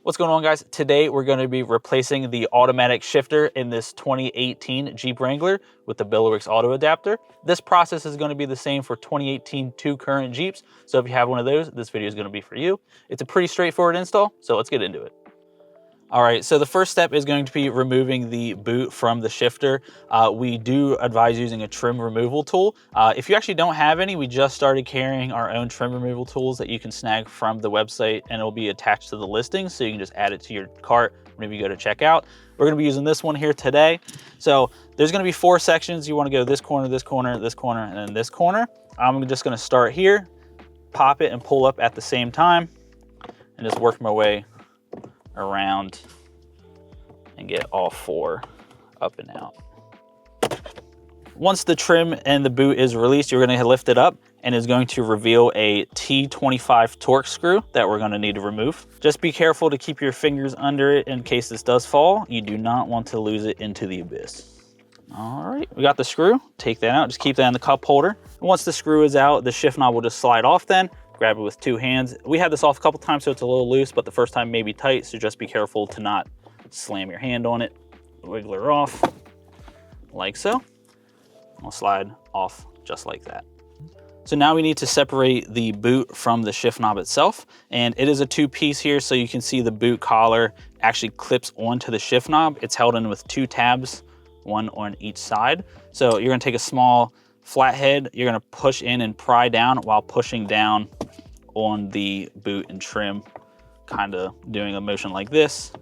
What's going on, guys? Today we're going to be replacing the automatic shifter in this 2018 Jeep Wrangler with the Billetworkz auto adapter. This process is going to be the same for 2018 two current Jeeps, so if you have one of those, this video is going to be for you. It's a pretty straightforward install, so let's get into it. All right, so the first step is going to be removing the boot from the shifter. We do advise using a trim removal tool. If you actually don't have any, we just started carrying our own trim removal tools that you can snag from the website, and it'll be attached to the listing, so you can just add it to your cart whenever you go to check out. We're gonna be using this one here today. So there's gonna be 4 sections. You wanna go this corner, this corner, this corner, and then this corner. I'm just gonna start here, pop it and pull up at the same time, and just work my way around and get all 4 up and out. Once the trim and the boot is released, you're going to lift it up and it's going to reveal a T25 Torx screw that we're going to need to remove. Just be careful to keep your fingers under it in case this does fall. You do not want to lose it into the abyss. All right, we got the screw. Take that out, just keep that in the cup holder. And once the screw is out, the shift knob will just slide off then. Grab it with 2 hands. We had this off a couple times, so it's a little loose, but the first time may be tight, so just be careful to not slam your hand on it. Wiggle her off, like so. I'll slide off just like that. So now we need to separate the boot from the shift knob itself, and it is a 2-piece here, so you can see the boot collar actually clips onto the shift knob. It's held in with 2 tabs, 1 on each side. So you're gonna take a small flathead, you're gonna push in and pry down while pushing down on the boot and trim, kind of doing a motion like this.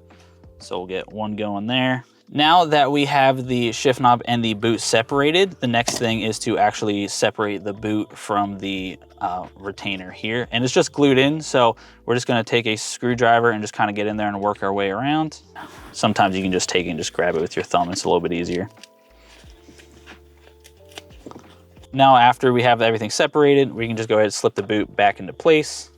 So we'll get 1 going there. Now that we have the shift knob and the boot separated, the next thing is to actually separate the boot from the retainer here. And it's just glued in, so we're just gonna take a screwdriver and just kind of get in there and work our way around. Sometimes you can just take it and just grab it with your thumb. It's a little bit easier. Now, after we have everything separated, we can just go ahead and slip the boot back into place,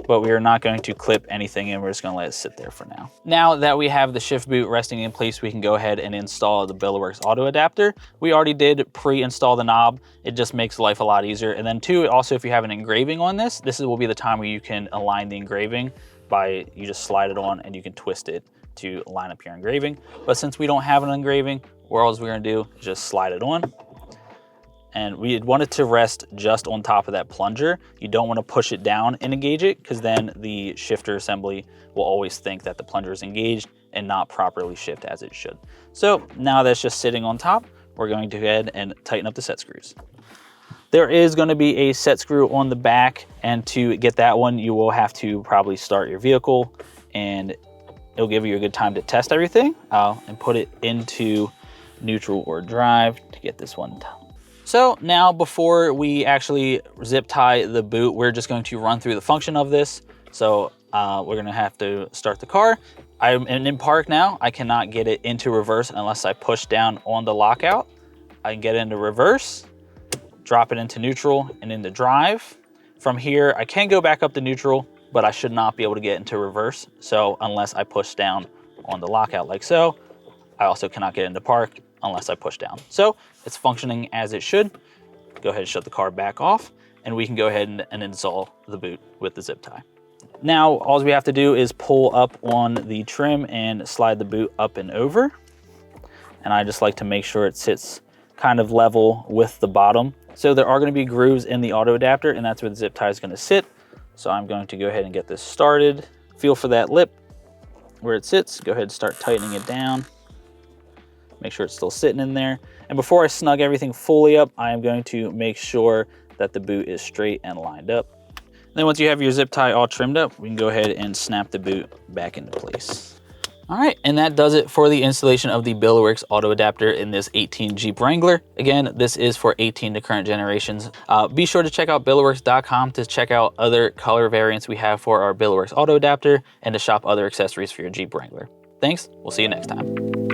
but we are not going to clip anything in. We're just gonna let it sit there for now. Now that we have the shift boot resting in place, we can go ahead and install the Billetworkz auto adapter. We already did pre-install the knob. It just makes life a lot easier. And then 2, also if you have an engraving on this will be the time where you can align the engraving by, you just slide it on and you can twist it to line up your engraving. But since we don't have an engraving, all we're gonna do is just slide it on. And we want it to rest just on top of that plunger. You don't want to push it down and engage it, because then the shifter assembly will always think that the plunger is engaged and not properly shift as it should. So now that's just sitting on top, we're going to go ahead and tighten up the set screws. There is going to be a set screw on the back, and to get that one, you will have to probably start your vehicle, and it'll give you a good time to test everything and put it into neutral or drive to get this one done. So now, before we actually zip tie the boot, we're just going to run through the function of this. So we're gonna have to start the car. I'm in park now. I cannot get it into reverse unless I push down on the lockout. I can get into reverse, drop it into neutral and into drive. From here, I can go back up to neutral, but I should not be able to get into reverse. So unless I push down on the lockout like so, I also cannot get into park unless I push down. So it's functioning as it should. Go ahead and shut the car back off, and we can go ahead and install the boot with the zip tie. Now, all we have to do is pull up on the trim and slide the boot up and over. And I just like to make sure it sits kind of level with the bottom. So there are gonna be grooves in the auto adapter, and that's where the zip tie is gonna sit. So I'm going to go ahead and get this started. Feel for that lip where it sits. Go ahead and start tightening it down. Make sure it's still sitting in there. And before I snug everything fully up, I am going to make sure that the boot is straight and lined up. And then once you have your zip tie all trimmed up, we can go ahead and snap the boot back into place. All right, and that does it for the installation of the Billetworkz auto adapter in this 18 Jeep Wrangler. Again, this is for 18 to current generations. Be sure to check out billetworkz.com to check out other color variants we have for our Billetworkz auto adapter and to shop other accessories for your Jeep Wrangler. Thanks, we'll see you next time.